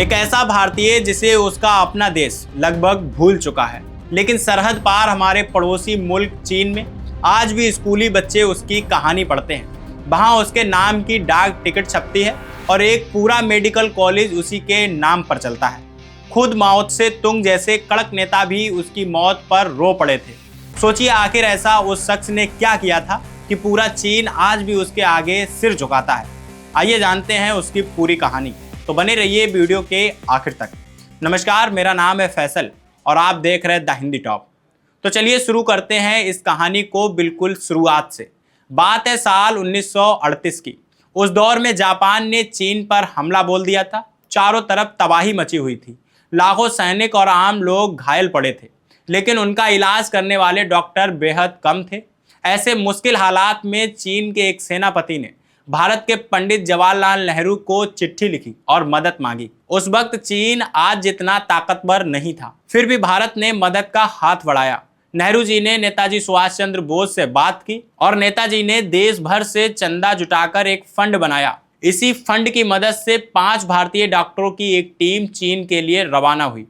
एक ऐसा भारतीय जिसे उसका अपना देश लगभग भूल चुका है, लेकिन सरहद पार हमारे पड़ोसी मुल्क चीन में आज भी स्कूली बच्चे उसकी कहानी पढ़ते हैं। वहाँ उसके नाम की डाक टिकट छपती है और एक पूरा मेडिकल कॉलेज उसी के नाम पर चलता है। खुद माओ त्से तुंग जैसे कड़क नेता भी उसकी मौत पर रो पड़े थे। सोचिए आखिर ऐसा उस शख्स ने क्या किया था कि पूरा चीन आज भी उसके आगे सिर झुकाता है। आइए जानते हैं उसकी पूरी कहानी, तो बने रहिए वीडियो के आखिर तक। नमस्कार, मेरा नाम है फैसल और आप देख रहे हैं द हिंदी टॉप। तो चलिए शुरू करते हैं इस कहानी को बिल्कुल शुरुआत से। बात है साल 1938 की। उस दौर में जापान ने चीन पर हमला बोल दिया था। चारों तरफ तबाही मची हुई थी। लाखों सैनिक और आम लोग घायल पड़े थे, लेकिन उनका इलाज करने वाले डॉक्टर बेहद कम थे। ऐसे मुश्किल हालात में चीन के एक सेनापति ने भारत के पंडित जवाहरलाल नेहरू को चिट्ठी लिखी और मदद मांगी। उस वक्त चीन आज जितना ताकतवर नहीं था, फिर भी भारत ने मदद का हाथ बढ़ाया। नेहरू जी ने नेताजी सुभाष चंद्र बोस से बात की और नेताजी ने देश भर से चंदा जुटाकर एक फंड बनाया। इसी फंड की मदद से 5 भारतीय डॉक्टरों की एक टीम चीन के लिए रवाना हुई।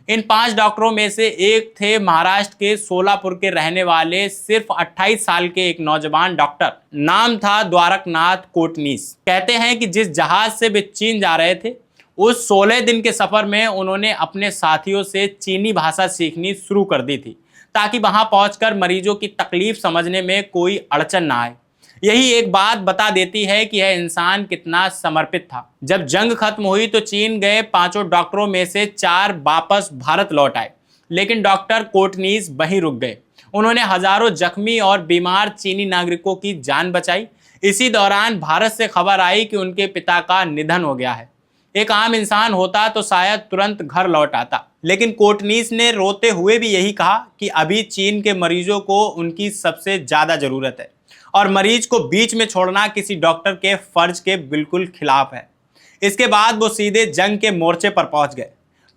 इन 5 डॉक्टरों में से एक थे महाराष्ट्र के सोलापुर के रहने वाले सिर्फ 28 साल के एक नौजवान डॉक्टर। नाम था द्वारकनाथ कोटनीस। कहते हैं कि जिस जहाज से वे चीन जा रहे थे, उस 16 दिन के सफर में उन्होंने अपने साथियों से चीनी भाषा सीखनी शुरू कर दी थी, ताकि वहां पहुंचकर मरीजों की तकलीफ समझने में कोई अड़चन ना आए। यही एक बात बता देती है कि यह इंसान कितना समर्पित था। जब जंग खत्म हुई तो चीन गए 5 डॉक्टरों में से 4 वापस भारत लौट आए, लेकिन डॉक्टर कोटनीस वहीं रुक गए। उन्होंने हजारों जख्मी और बीमार चीनी नागरिकों की जान बचाई। इसी दौरान भारत से खबर आई कि उनके पिता का निधन हो गया है। एक आम इंसान होता तो शायद तुरंत घर लौट आता, लेकिन कोटनीस ने रोते हुए भी यही कहा कि अभी चीन के मरीजों को उनकी सबसे ज्यादा जरूरत है और मरीज को बीच में छोड़ना किसी डॉक्टर के फर्ज के बिल्कुल खिलाफ है। इसके बाद वो सीधे जंग के मोर्चे पर पहुंच गए।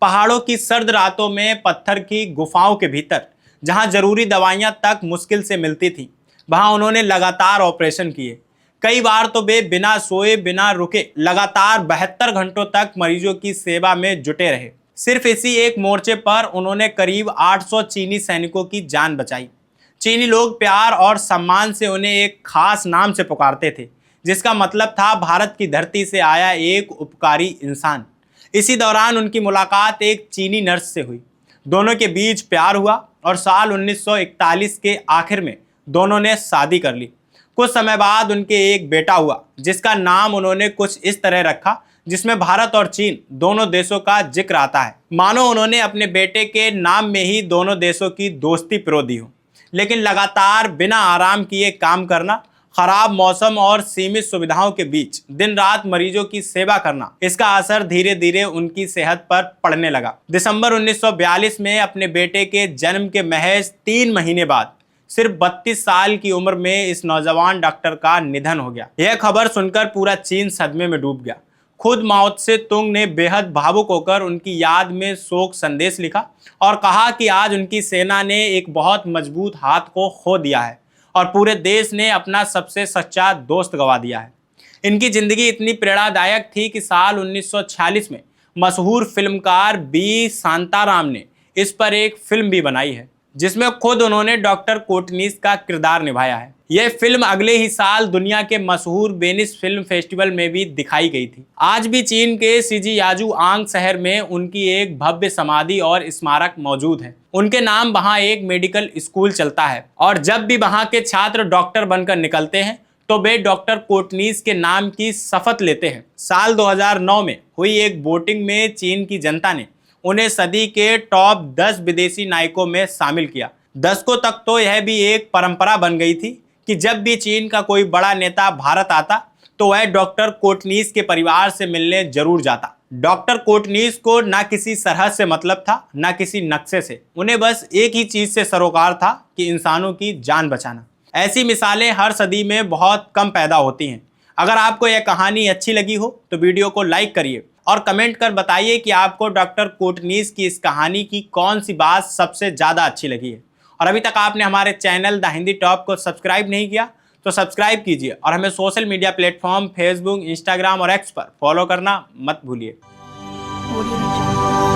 पहाड़ों की सर्द रातों में, पत्थर की गुफाओं के भीतर, जहां जरूरी दवाइयां तक मुश्किल से मिलती थी, वहां उन्होंने लगातार ऑपरेशन किए। कई बार तो वे बिना सोए बिना रुके लगातार 72 घंटों तक मरीजों की सेवा में जुटे रहे। सिर्फ इसी एक मोर्चे पर उन्होंने करीब 800 चीनी सैनिकों की जान बचाई। चीनी लोग प्यार और सम्मान से उन्हें एक खास नाम से पुकारते थे, जिसका मतलब था भारत की धरती से आया एक उपकारी इंसान। इसी दौरान उनकी मुलाकात एक चीनी नर्स से हुई। दोनों के बीच प्यार हुआ और साल 1941 के आखिर में दोनों ने शादी कर ली। कुछ समय बाद उनके एक बेटा हुआ, जिसका नाम उन्होंने कुछ इस तरह रखा जिसमें भारत और चीन दोनों देशों का जिक्र आता है, मानो उन्होंने अपने बेटे के नाम में ही दोनों देशों की दोस्ती पिरो दी हो। लेकिन लगातार बिना आराम किए काम करना, खराब मौसम और सीमित सुविधाओं के बीच दिन रात मरीजों की सेवा करना, इसका असर धीरे धीरे उनकी सेहत पर पड़ने लगा। दिसंबर 1942 में अपने बेटे के जन्म के महज 3 महीने बाद सिर्फ 32 साल की उम्र में इस नौजवान डॉक्टर का निधन हो गया। यह खबर सुनकर पूरा चीन सदमे में डूब गया। खुद माओ त्से तुंग ने बेहद भावुक होकर उनकी याद में शोक संदेश लिखा और कहा कि आज उनकी सेना ने एक बहुत मजबूत हाथ को खो दिया है और पूरे देश ने अपना सबसे सच्चा दोस्त गंवा दिया है। इनकी जिंदगी इतनी प्रेरणादायक थी कि साल 1946 में मशहूर फिल्मकार बी शांताराम ने इस पर एक फिल्म भी बनाई है, जिसमें खुद उन्होंने डॉक्टर कोटनीस का किरदार निभाया है। यह फिल्म अगले ही साल दुनिया के मशहूर वेनिस फिल्म फेस्टिवल में भी दिखाई गई थी। आज भी चीन के शिजियाजुआंग शहर में उनकी एक भव्य समाधि और स्मारक मौजूद है। उनके नाम वहां एक मेडिकल स्कूल चलता है और जब भी वहां के छात्र डॉक्टर बनकर निकलते हैं तो वे डॉक्टर कोटनीस के नाम की शपथ लेते हैं। साल 2009 में हुई एक वोटिंग में चीन की जनता ने उन्हें सदी के टॉप 10 विदेशी नायकों में शामिल किया। दशकों तक तो यह भी एक परंपरा बन गई थी कि जब भी चीन का कोई बड़ा नेता भारत आता तो वह डॉक्टर कोटनीस के परिवार से मिलने जरूर जाता। डॉक्टर कोटनीस को ना किसी सरहद से मतलब था, ना किसी नक्शे से। उन्हें बस एक ही चीज से सरोकार था कि इंसानों की जान बचाना। ऐसी मिसालें हर सदी में बहुत कम पैदा होती हैं। अगर आपको यह कहानी अच्छी लगी हो तो वीडियो को लाइक करिए और कमेंट कर बताइए कि आपको डॉक्टर कोटनीस की इस कहानी की कौन सी बात सबसे ज़्यादा अच्छी लगी है। और अभी तक आपने हमारे चैनल द हिंदी टॉप को सब्सक्राइब नहीं किया तो सब्सक्राइब कीजिए और हमें social media platform Facebook, Instagram और एक्स पर फॉलो करना मत भूलिए। Audio Jungle.